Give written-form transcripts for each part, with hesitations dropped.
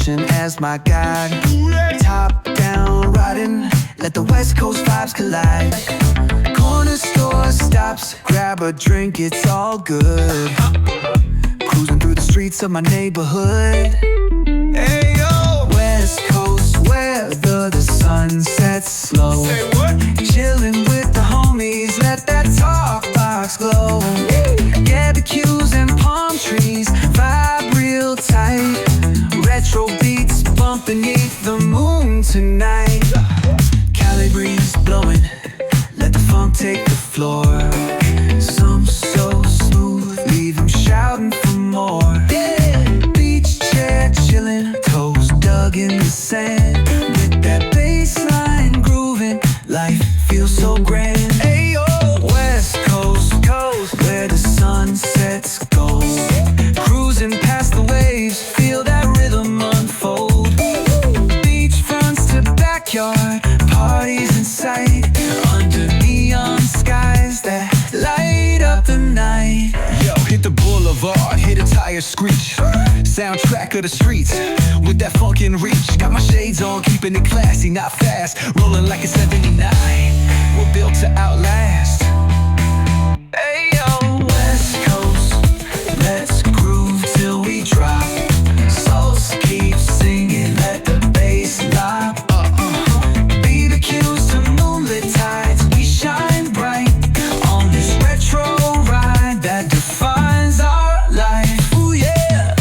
ocean as my guide. Top down riding, let the West Coast vibes collide. Corner store stops, grab a drink, it's all good. Cruising through the streets of my neighborhood. Hey yo! West Coast weather, the sun sets slow. Say what? Chilling with the homies, let that talk box glow. Barbecues and palm trees, vibe real tight. Retro beats bump beneath the moon tonight. Cali breeze blowing, let the funk take the floor. Some so smooth, leave 'em shouting for more. Beach chair chilling, toes dug in the sand. With that bass line grooving, life feels so grand. Ayo, West Coast, where the sun sets gold. Cruising past the waves, feel that rhythm unfold. Beach fronts to backyard, parties in sight. Under neon skies that light up the night. Yo, hit the boulevard, hit a tire screech. Soundtrack of the streets, with that funkin' reach. Got my shades on, keeping it classy, not fast. Rolling like a 79, we're built to outlast. Hey yo, West Coast, let's groove till we drop. Souls keep singing, let the bass lop. BBQs to moonlit tides, we shine bright on this retro ride that defines our life. Ooh yeah.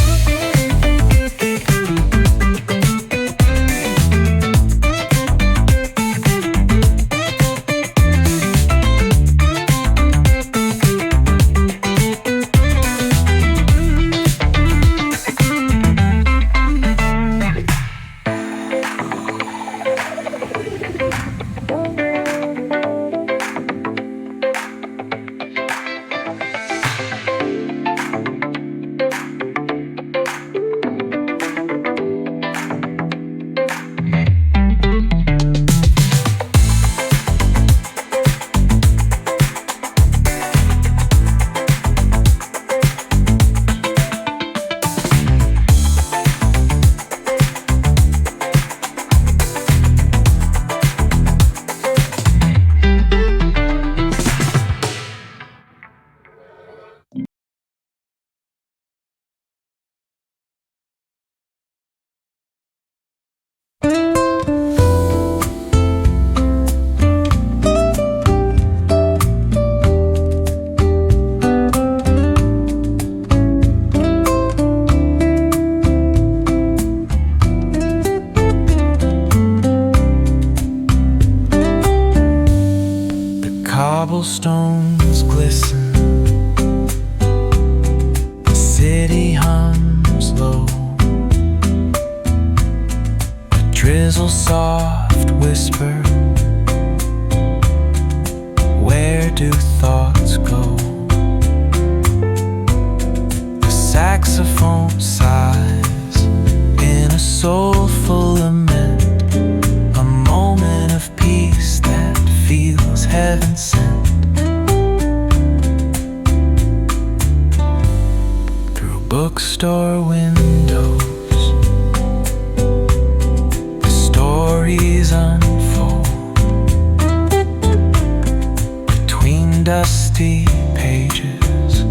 Cobblestones glisten, the city hums low. A drizzle soft whisper, where do thoughts go? The saxophone sighs in a soulful lament, a moment of peace that feels heaven sent. Through bookstore windows, the stories unfold. Between dusty pages,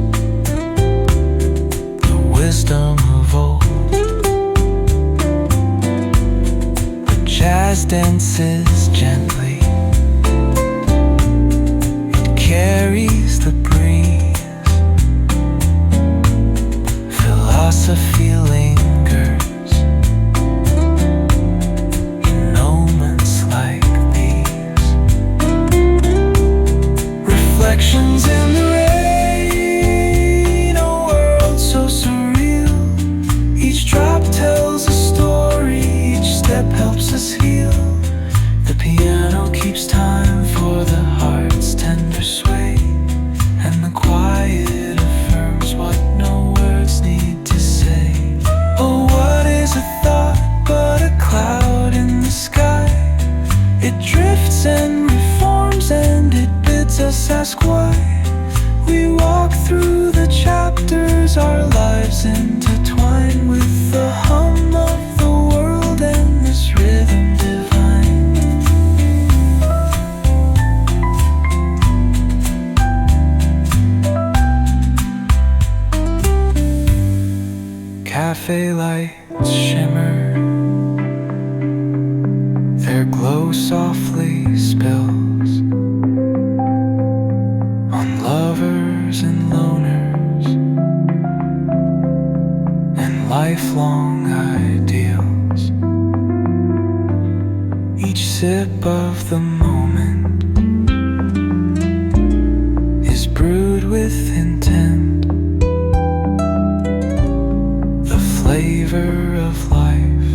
the wisdom of old. The jazz dances gently, carries the breeze. Philosophy lingers in moments like these. Reflections in the rain, a world so surreal. Each drop tells a story, each step helps us heal. The piano keeps time for the heart's tender sway, and the quiet affirms what no words need to say. Oh, what is a thought but a cloud in the sky? It drifts and reforms and it bids us ask why. We walk through the chapters, our lives intertwine with the hum of the world. cafe lights shimmer, their glow softly spills on lovers and loners and lifelong ideals. Each sip of the moment is brewed with intent, the flavor of life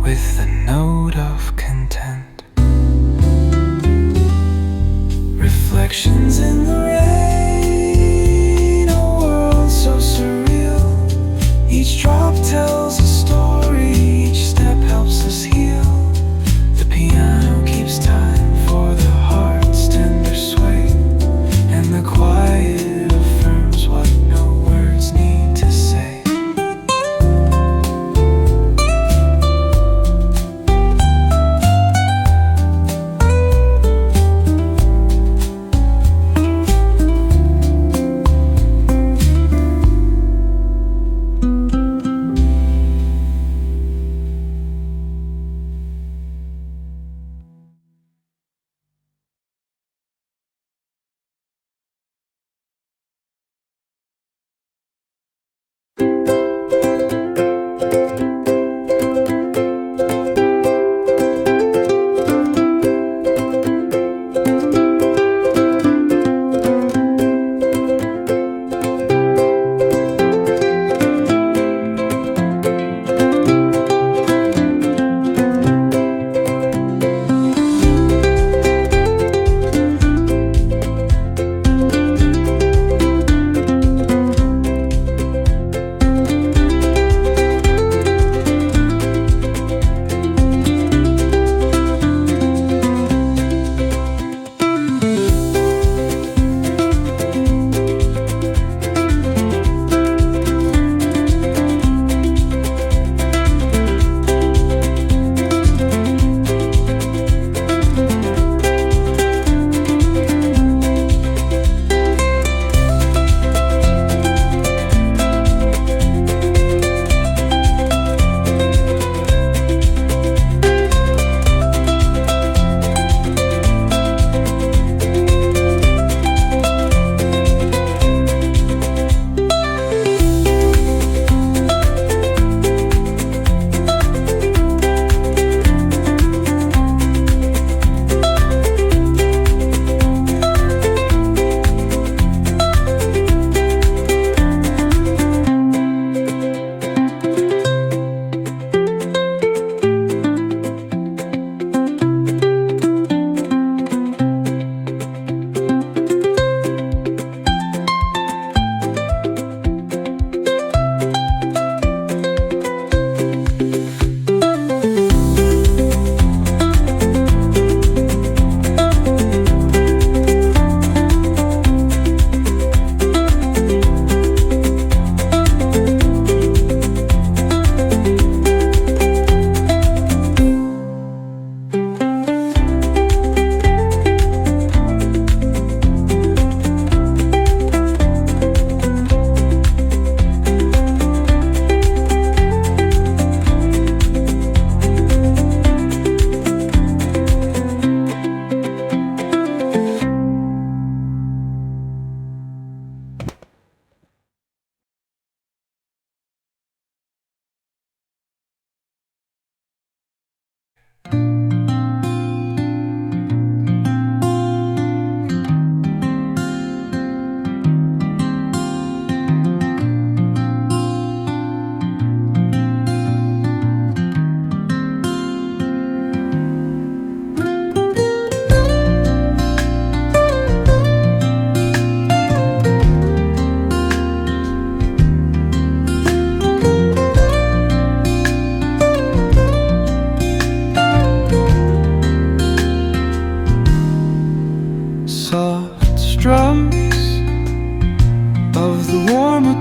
with a note of content. Reflections in the rain, a world so surreal. Each drop tells a story, each step helps us heal. The piano keeps time for the heart's tender sway, and the quiet affirms what no words need to say.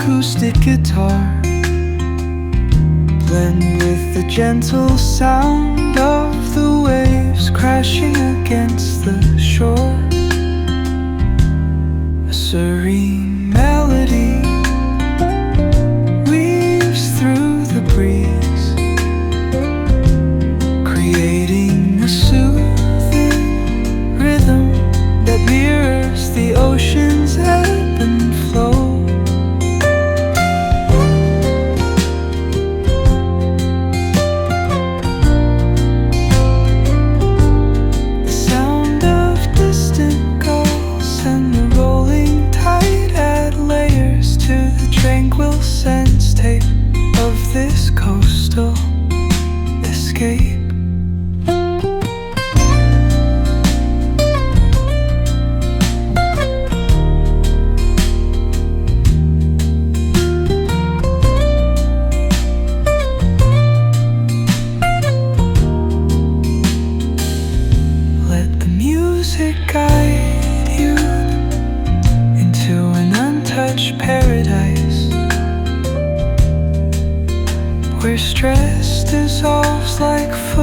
acoustic guitar blend with the gentle sound of the waves crashing against the shore. A serene melody escape. Let the music guide you into an untouched paradise, where stress dissolves like food